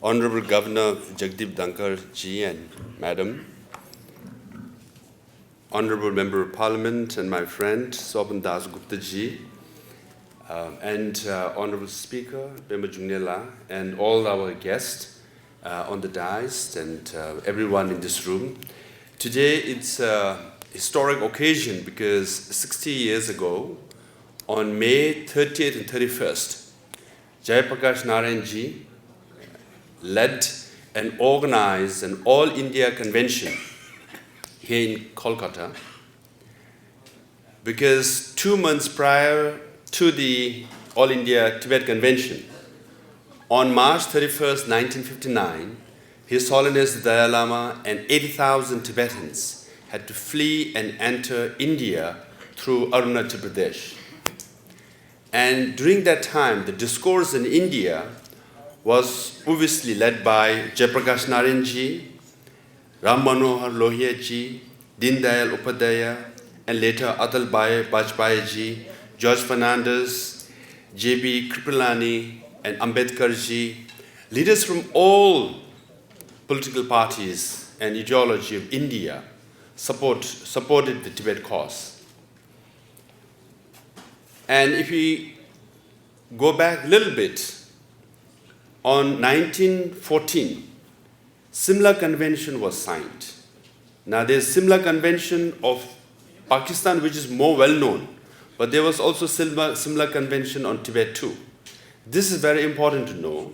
Honorable Governor Jagdeep Dhankar ji and Madam, Honorable Member of Parliament and my friend Soban Das Gupta ji, and Honorable Speaker Bema Jungnela, and all our guests on the dais and everyone in this room. Today it's a historic occasion because 60 years ago, on May 30th and 31st, Jayaprakash Narayan ji led and organized an All India Convention here in Kolkata, because 2 months prior to the All India Tibet Convention, on March 31st, 1959, His Holiness the Dalai Lama and 80,000 Tibetans had to flee and enter India through Arunachal Pradesh. And during that time, the discourse in India was obviously led by Jayaprakash Narayan ji, Ram Manohar Lohia ji, Deen Dayal Upadhyaya, and later Atal Bhai Vajpayee ji, George Fernandez, J.B. Kripalani, and Ambedkar ji, leaders from all political parties and ideology of India supported the Tibet cause. And if we go back a little bit, on 1914, similar convention was signed. Now there's similar convention of Pakistan, which is more well known, but there was also similar convention on Tibet too. This is very important to know,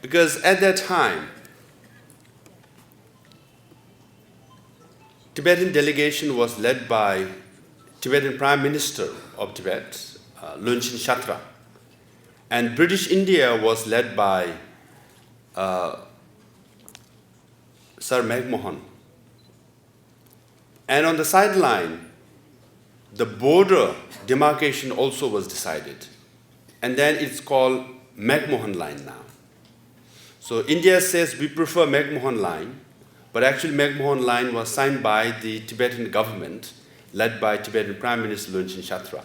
because at that time, Tibetan delegation was led by Tibetan Prime Minister of Tibet, Lunshin Shatra, and British India was led by Sir Megmohan. And on the sideline, the border demarcation also was decided. And then it's called Megmohan line now. So India says we prefer Megmohan line, but actually Megmohan line was signed by the Tibetan government, led by Tibetan Prime Minister Lunshin Shatra.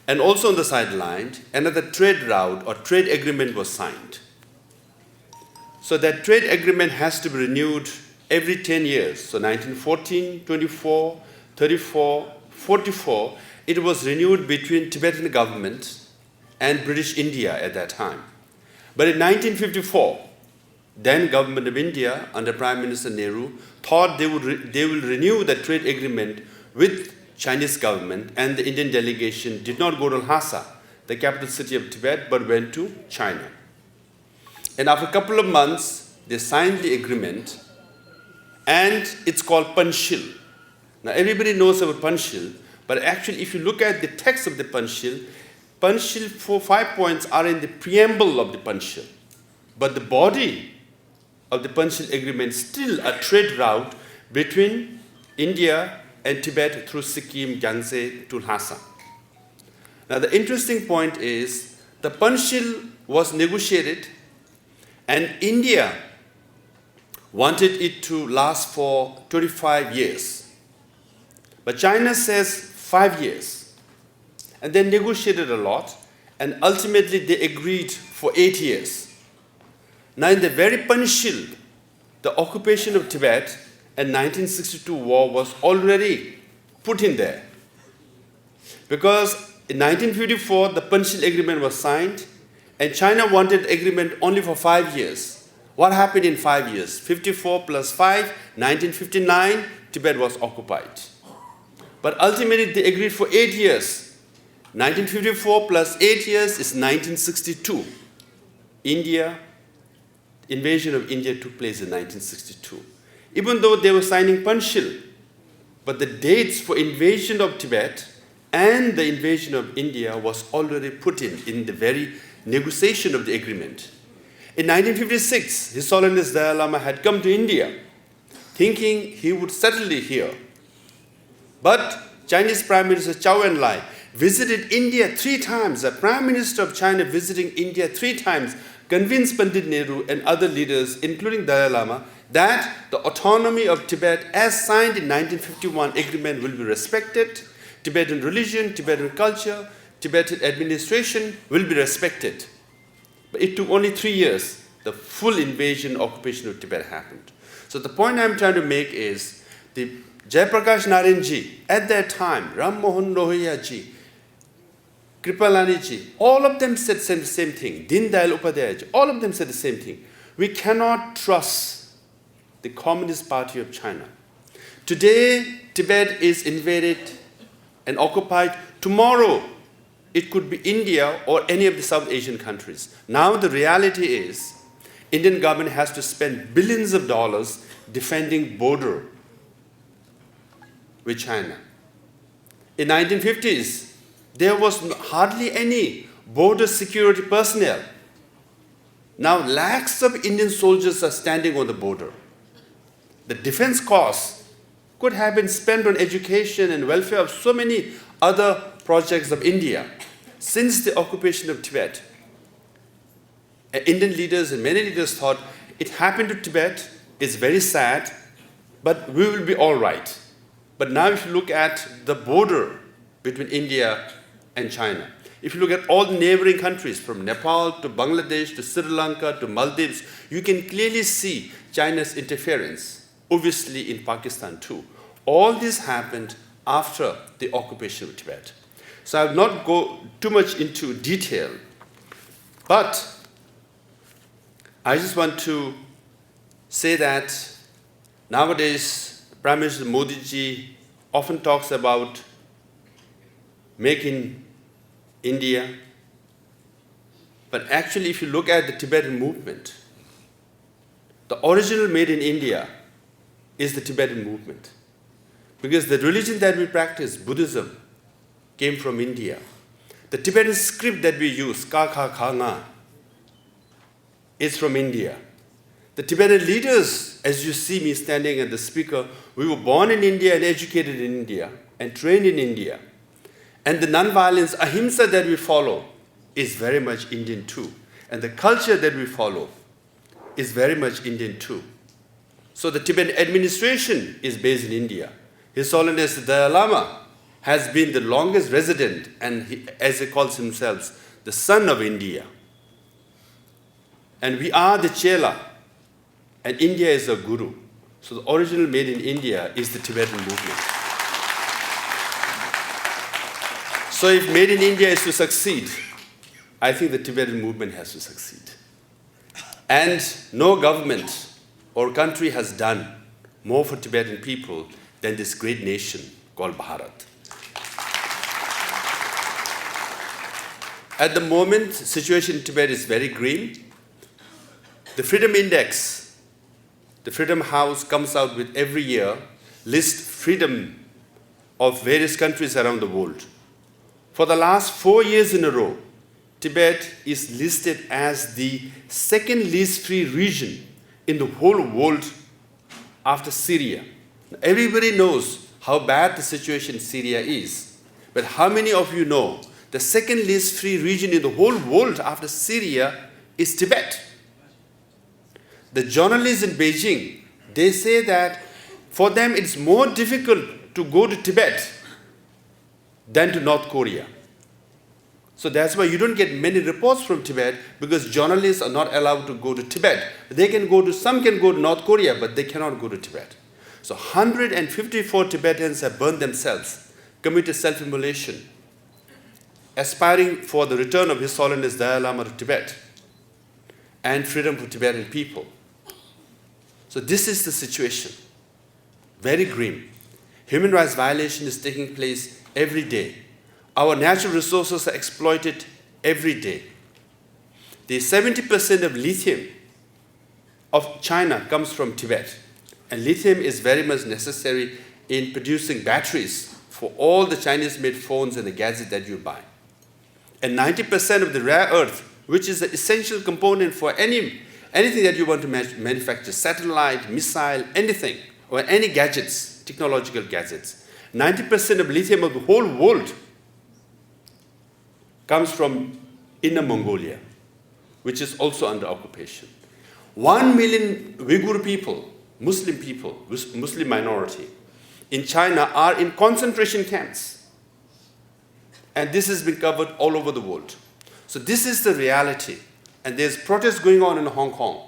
And also on the sideline, another trade route or trade agreement was signed. So that trade agreement has to be renewed every 10 years. So 1914, 24, 34, 44, it was renewed between Tibetan government and British India at that time. But in 1954, then government of India under Prime Minister Nehru thought they will renew the trade agreement with Chinese government, and the Indian delegation did not go to Lhasa, the capital city of Tibet, but went to China. And after a couple of months, they signed the agreement, and it's called Panchsheel. Now everybody knows about Panchsheel, but actually if you look at the text of the Panchsheel, 5 points are in the preamble of the Panchsheel. But the body of the Panchsheel agreement is still a trade route between India and Tibet through Sikkim, Gyanse to Lhasa. Now the interesting point is the Panchsheel was negotiated, and India wanted it to last for 25 years. But China says 5 years. And they negotiated a lot, and ultimately they agreed for 8 years. Now in the very Panchsheel, the occupation of Tibet and 1962 war was already put in there. Because in 1954, the Panchsheel agreement was signed, and China wanted agreement only for 5 years. What happened in 5 years? 54 plus 5, 1959, Tibet was occupied. But ultimately they agreed for 8 years. 1954 plus 8 years is 1962. Invasion of India took place in 1962. Even though they were signing Panchsheel, but the dates for invasion of Tibet and the invasion of India was already put in the very negotiation of the agreement. In 1956, His Holiness Dalai Lama had come to India, thinking he would settle here. But Chinese Prime Minister Zhou Enlai visited India 3 times. The Prime Minister of China visiting India 3 times convinced Pandit Nehru and other leaders, including Dalai Lama, that the autonomy of Tibet as signed in 1951 agreement will be respected, Tibetan religion, Tibetan culture, Tibetan administration will be respected. But it took only 3 years. the full invasion, occupation of Tibet happened. So the point I'm trying to make is the Jayaprakash Narayan ji, at that time, Ram Mohan Rohaya ji, Kripalani ji, all of them said the same thing. Din Dayal Upadhyaya ji, all of them said the same thing. We cannot trust the Communist Party of China. Today, Tibet is invaded and occupied. Tomorrow, it could be India or any of the South Asian countries. Now the reality is, Indian government has to spend billions of dollars defending border with China. In 1950s, there was hardly any border security personnel. Now lakhs of Indian soldiers are standing on the border. The defense costs could have been spent on education and welfare of so many other projects of India. Since the occupation of Tibet, Indian leaders and many leaders thought it happened to Tibet, it's very sad, but we will be all right. But now if you look at the border between India and China, if you look at all the neighboring countries from Nepal to Bangladesh to Sri Lanka to Maldives, you can clearly see China's interference, obviously in Pakistan too. All this happened after the occupation of Tibet. So I will not go too much into detail, but I just want to say that nowadays Prime Minister Modi ji often talks about making India, but actually if you look at the Tibetan movement, the original made in India is the Tibetan movement. Because the religion that we practice, Buddhism, came from India. The Tibetan script that we use, ka kha kha nga, is from India. The Tibetan leaders, as you see me standing at the speaker, we were born in India and educated in India and trained in India. And the non-violence, ahimsa that we follow is very much Indian too. And the culture that we follow is very much Indian too. So the Tibetan administration is based in India. His Holiness the Dalai Lama has been the longest resident, and he, as he calls himself, the son of India. And we are the Chela, and India is a guru. So the original made in India is the Tibetan movement. So if made in India is to succeed, I think the Tibetan movement has to succeed. And no government or country has done more for Tibetan people than this great nation called Bharat. At the moment, situation in Tibet is very grim. The Freedom Index, the Freedom House comes out with every year, lists freedom of various countries around the world. For the last 4 years in a row, Tibet is listed as the second least free region in the whole world after Syria. Everybody knows how bad the situation in Syria is. But how many of you know the second least free region in the whole world after Syria is Tibet? The journalists in Beijing, they say that for them it's more difficult to go to Tibet than to North Korea. So that's why you don't get many reports from Tibet, because journalists are not allowed to go to Tibet. Some can go to North Korea, but they cannot go to Tibet. So 154 Tibetans have burned themselves, committed self-immolation, aspiring for the return of His Holiness Dalai Lama to Tibet and freedom for Tibetan people. So this is the situation. Very grim. Human rights violation is taking place every day. Our natural resources are exploited every day. The 70% of lithium of China comes from Tibet. And lithium is very much necessary in producing batteries for all the Chinese-made phones and the gadgets that you buy. And 90% of the rare earth, which is an essential component for anything that you want to manufacture, satellite, missile, anything, or any gadgets, technological gadgets. 90% of lithium of the whole world comes from Inner Mongolia, which is also under occupation. 1 million Uyghur people, Muslim minority, in China are in concentration camps. And this has been covered all over the world. So this is the reality. and there's protests going on in Hong Kong.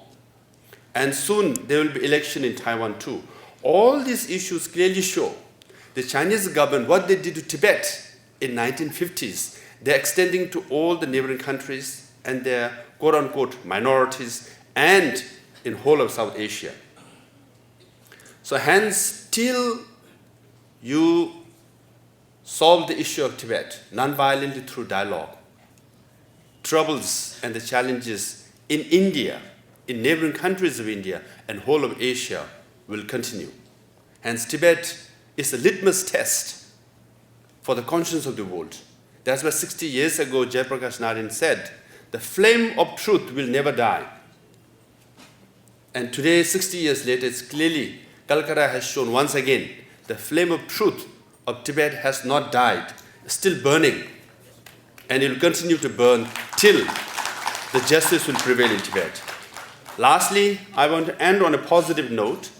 And soon there will be election in Taiwan too. All these issues clearly show the Chinese government, what they did to Tibet in 1950s, they're extending to all the neighboring countries and their quote-unquote minorities and in whole of South Asia. So hence, till you solve the issue of Tibet non-violently through dialogue, troubles and the challenges in India, in neighboring countries of India and whole of Asia will continue. Hence, Tibet is a litmus test for the conscience of the world. That's why 60 years ago, Jayaprakash Narayan said, the flame of truth will never die. And today, 60 years later, it's clearly, Kolkata has shown once again, the flame of truth of Tibet has not died, it's still burning. And it will continue to burn till the justice will prevail in Tibet. Lastly, I want to end on a positive note.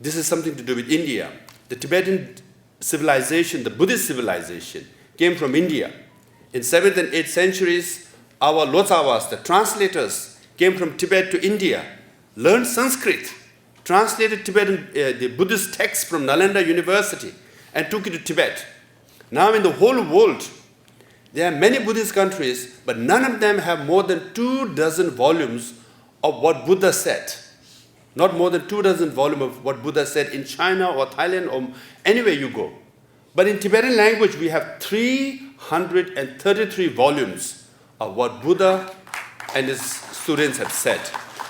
This is something to do with India. The Tibetan civilization, the Buddhist civilization, came from India. In 7th and 8th centuries, our Lotsawas, the translators, came from Tibet to India, learned Sanskrit, translated the Buddhist texts from Nalanda University, and took it to Tibet. Now in the whole world, there are many Buddhist countries, but none of them have more than 24 volumes of what Buddha said. Not more than 24 volumes of what Buddha said in China or Thailand or anywhere you go. But in Tibetan language, we have 333 volumes of what Buddha and his students have said.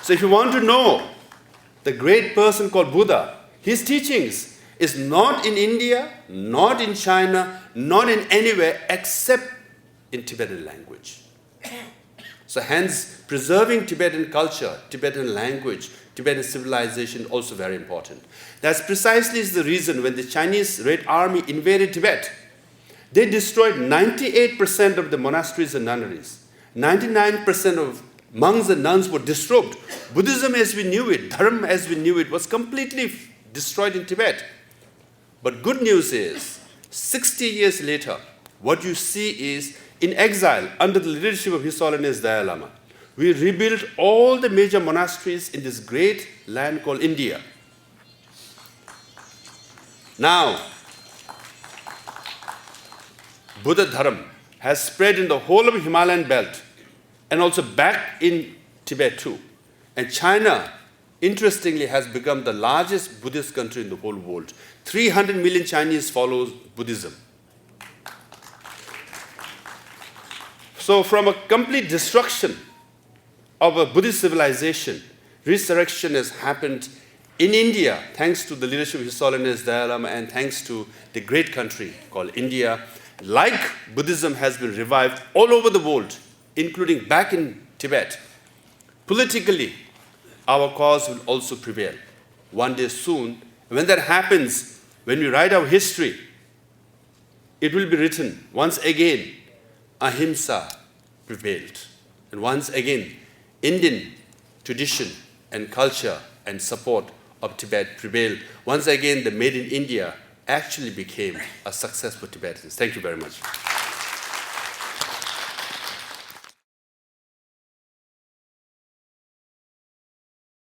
So if you want to know the great person called Buddha, his teachings is not in India, not in China, not in anywhere except in Tibetan language. So hence, preserving Tibetan culture, Tibetan language, Tibetan civilization also very important. That's precisely the reason when the Chinese Red Army invaded Tibet, they destroyed 98% of the monasteries and nunneries. 99% of monks and nuns were disrobed. Buddhism as we knew it, Dharma as we knew it, was completely destroyed in Tibet. But good news is, 60 years later, what you see is, in exile, under the leadership of His Holiness Dalai Lama, we rebuilt all the major monasteries in this great land called India. Now, Buddha Dharma has spread in the whole of Himalayan belt and also back in Tibet too. And China, interestingly, has become the largest Buddhist country in the whole world. 300 million Chinese follow Buddhism. So from a complete destruction of a Buddhist civilization, resurrection has happened in India, thanks to the leadership of His Holiness Dalai Lama and thanks to the great country called India. Like Buddhism has been revived all over the world, including back in Tibet. Politically, our cause will also prevail one day soon. When that happens, when we write our history, it will be written once again, ahimsa prevailed. And once again, Indian tradition and culture and support of Tibet prevailed. Once again, the Made in India actually became a success for Tibetans. Thank you very much.